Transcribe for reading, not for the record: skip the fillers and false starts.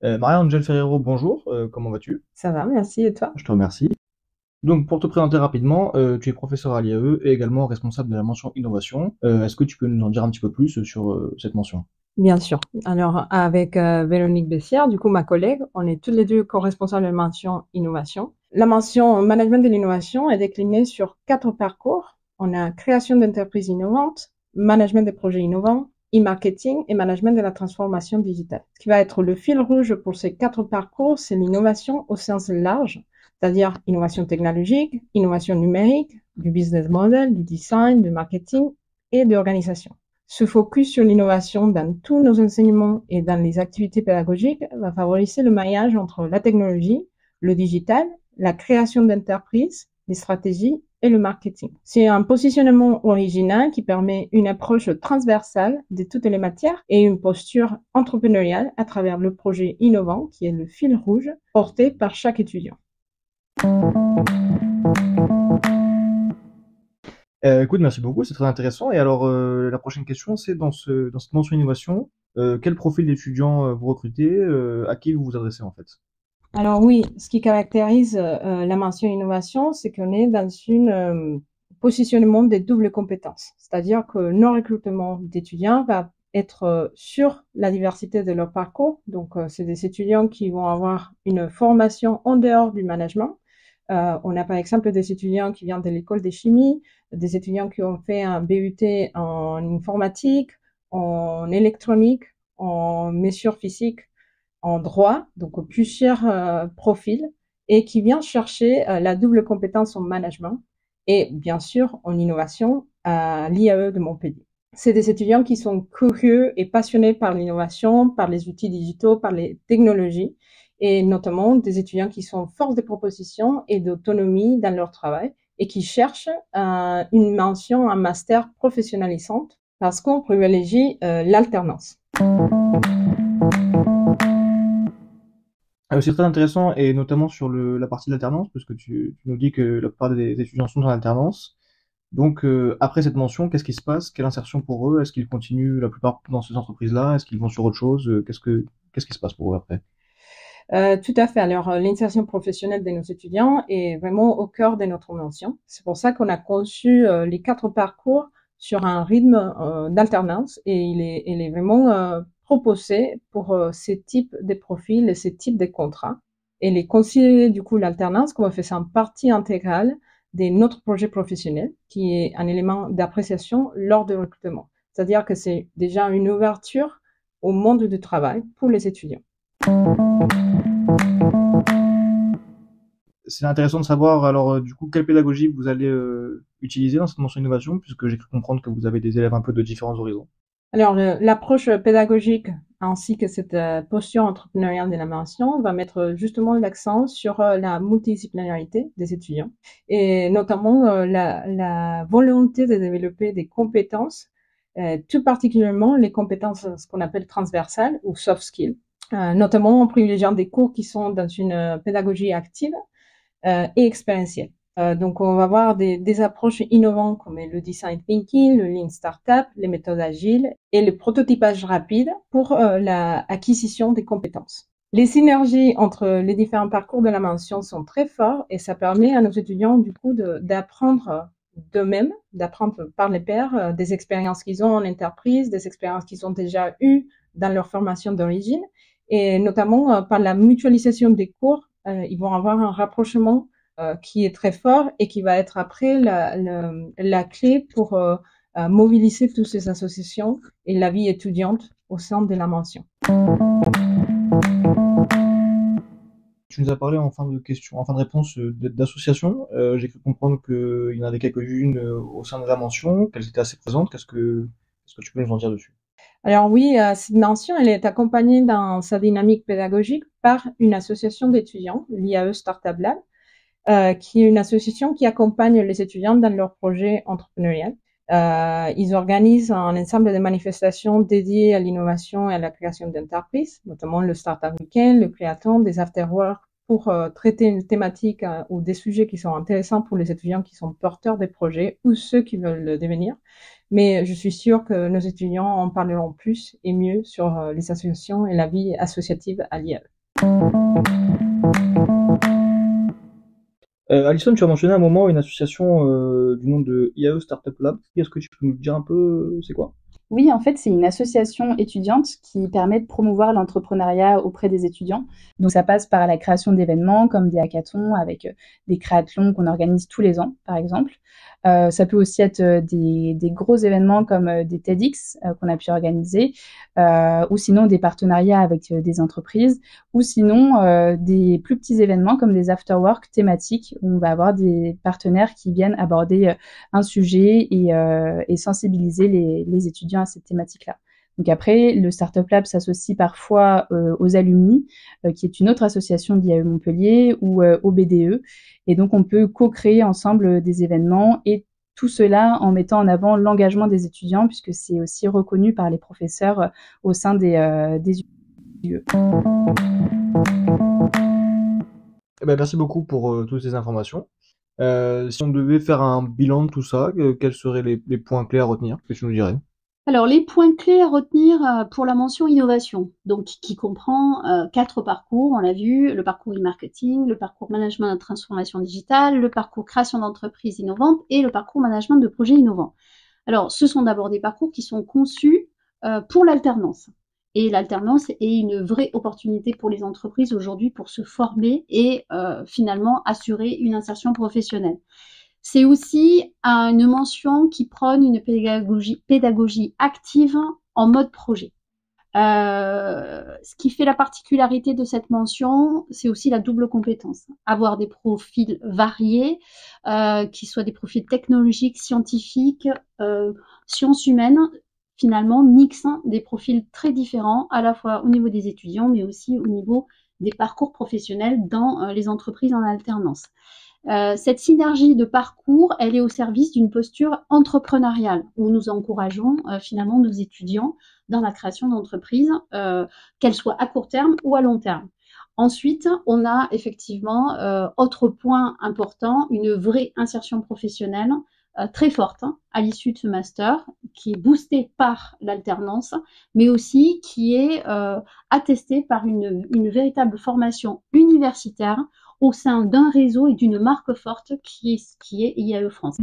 Maria-Angel Ferrero, bonjour, comment vas-tu? Ça va, merci. Et toi? Je te remercie. Donc, pour te présenter rapidement, tu es professeur à l'IAE et également responsable de la mention innovation. Est-ce que tu peux nous en dire un petit peu plus sur cette mention? Bien sûr. Alors, avec Véronique Bessière, du coup, ma collègue, on est toutes les deux co-responsables de la mention innovation. La mention management de l'innovation est déclinée sur 4 parcours. On a création d'entreprises innovantes, management des projets innovants, e-marketing et management de la transformation digitale. Ce qui va être le fil rouge pour ces 4 parcours, c'est l'innovation au sens large, c'est-à-dire innovation technologique, innovation numérique, du business model, du design, du marketing et de l'organisation. Ce focus sur l'innovation dans tous nos enseignements et dans les activités pédagogiques va favoriser le maillage entre la technologie, le digital, la création d'entreprises, les stratégies et le marketing. C'est un positionnement original qui permet une approche transversale de toutes les matières et une posture entrepreneuriale à travers le projet innovant qui est le fil rouge porté par chaque étudiant. Écoute, merci beaucoup, c'est très intéressant. Et alors, la prochaine question, c'est dans cette mention innovation, quel profil d'étudiants vous recrutez, à qui vous vous adressez en fait? Alors oui, ce qui caractérise la mention innovation, c'est qu'on est dans une positionnement des doubles compétences. C'est-à-dire que nos recrutements d'étudiants va être sur la diversité de leur parcours. Donc, c'est des étudiants qui vont avoir une formation en dehors du management. On a par exemple des étudiants qui viennent de l'école des chimies, des étudiants qui ont fait un BUT en informatique, en électronique, en mesure physique, en droit, donc plusieurs profils, et qui vient chercher la double compétence en management et bien sûr en innovation à l'IAE de Montpellier. C'est des étudiants qui sont curieux et passionnés par l'innovation, par les outils digitaux, par les technologies, et notamment des étudiants qui sont force de proposition et d'autonomie dans leur travail et qui cherchent une mention, un master professionnalisante parce qu'on privilégie l'alternance. C'est très intéressant, et notamment sur la partie de l'alternance, parce que tu nous dis que la plupart des étudiants sont en alternance. Donc, après cette mention, qu'est-ce qui se passe? Quelle insertion pour eux? Est-ce qu'ils continuent la plupart dans ces entreprises-là? Est-ce qu'ils vont sur autre chose? Qu'est-ce qui se passe pour eux après? Tout à fait. Alors, l'insertion professionnelle de nos étudiants est vraiment au cœur de notre mention. C'est pour ça qu'on a conçu les 4 parcours sur un rythme d'alternance et il est vraiment proposé pour ces types de profils et ces types de contrats. Et les considérer du coup l'alternance comme faisant partie intégrale de notre projet professionnel, qui est un élément d'appréciation lors du recrutement. C'est-à-dire que c'est déjà une ouverture au monde du travail pour les étudiants. C'est intéressant de savoir, alors, du coup, quelle pédagogie vous allez utiliser dans cette mention innovation, puisque j'ai cru comprendre que vous avez des élèves un peu de différents horizons. Alors, l'approche pédagogique ainsi que cette posture entrepreneuriale de la mention va mettre justement l'accent sur la multidisciplinarité des étudiants et notamment la volonté de développer des compétences, tout particulièrement les compétences ce qu'on appelle transversales ou soft skills, notamment en privilégiant des cours qui sont dans une pédagogie active et expérientielle. Donc, on va voir des approches innovantes comme le design thinking, le lean startup, les méthodes agiles et le prototypage rapide pour l'acquisition des compétences. Les synergies entre les différents parcours de la mention sont très forts et ça permet à nos étudiants du coup d'apprendre d'eux-mêmes, d'apprendre par les pairs des expériences qu'ils ont en entreprise, des expériences qu'ils ont déjà eues dans leur formation d'origine et notamment par la mutualisation des cours, ils vont avoir un rapprochement qui est très fort et qui va être après la clé pour mobiliser toutes ces associations et la vie étudiante au sein de la mention. Tu nous as parlé en fin de question, en fin de réponse d'associations. J'ai cru comprendre qu'il y en avait quelques-unes au sein de la mention, qu'elles étaient assez présentes. Qu'est-ce que tu peux nous en dire dessus? Alors oui, cette mention, elle est accompagnée dans sa dynamique pédagogique par une association d'étudiants, l'IAE Startup Lab, qui est une association qui accompagne les étudiants dans leurs projets entrepreneuriaux. Ils organisent un ensemble de manifestations dédiées à l'innovation et à la création d'entreprises, notamment le Startup Weekend, le Créaton, des afterworks pour traiter une thématique ou des sujets qui sont intéressants pour les étudiants qui sont porteurs des projets ou ceux qui veulent le devenir. Mais je suis sûre que nos étudiants en parleront plus et mieux sur les associations et la vie associative à l'IAE. Alison, tu as mentionné à un moment une association du nom de IAE Startup Lab. Est-ce que tu peux nous dire un peu c'est quoi? Oui, en fait, c'est une association étudiante qui permet de promouvoir l'entrepreneuriat auprès des étudiants. Donc, ça passe par la création d'événements comme des hackathons avec des créathlons qu'on organise tous les ans, par exemple. Ça peut aussi être des gros événements comme des TEDx qu'on a pu organiser, ou sinon des partenariats avec des entreprises, ou sinon des plus petits événements comme des afterwork thématiques où on va avoir des partenaires qui viennent aborder un sujet et sensibiliser les étudiants à cette thématique-là. Donc après, le Startup Lab s'associe parfois aux Alumni, qui est une autre association d'IAE Montpellier, ou au BDE. Et donc, on peut co-créer ensemble des événements et tout cela en mettant en avant l'engagement des étudiants, puisque c'est aussi reconnu par les professeurs au sein des UE. Eh ben, merci beaucoup pour toutes ces informations. Si on devait faire un bilan de tout ça, quels seraient les points clés à retenir? Que tu nous dirais? Alors, les points clés à retenir pour la mention innovation, donc qui comprend 4 parcours, on l'a vu, le parcours e-marketing, le parcours management de transformation digitale, le parcours création d'entreprises innovantes et le parcours management de projets innovants. Alors, ce sont d'abord des parcours qui sont conçus pour l'alternance. Et l'alternance est une vraie opportunité pour les entreprises aujourd'hui pour se former et finalement assurer une insertion professionnelle. C'est aussi une mention qui prône une pédagogie active en mode projet. Ce qui fait la particularité de cette mention, c'est aussi la double compétence. Avoir des profils variés, qui soient des profils technologiques, scientifiques, sciences humaines, finalement mixent des profils très différents, à la fois au niveau des étudiants, mais aussi au niveau des parcours professionnels dans les entreprises en alternance. Cette synergie de parcours, elle est au service d'une posture entrepreneuriale où nous encourageons finalement nos étudiants dans la création d'entreprises, qu'elles soient à court terme ou à long terme. Ensuite, on a effectivement, autre point important, une vraie insertion professionnelle très forte à l'issue de ce master, qui est boostée par l'alternance, mais aussi qui est attestée par une véritable formation universitaire au sein d'un réseau et d'une marque forte qui est IAE France.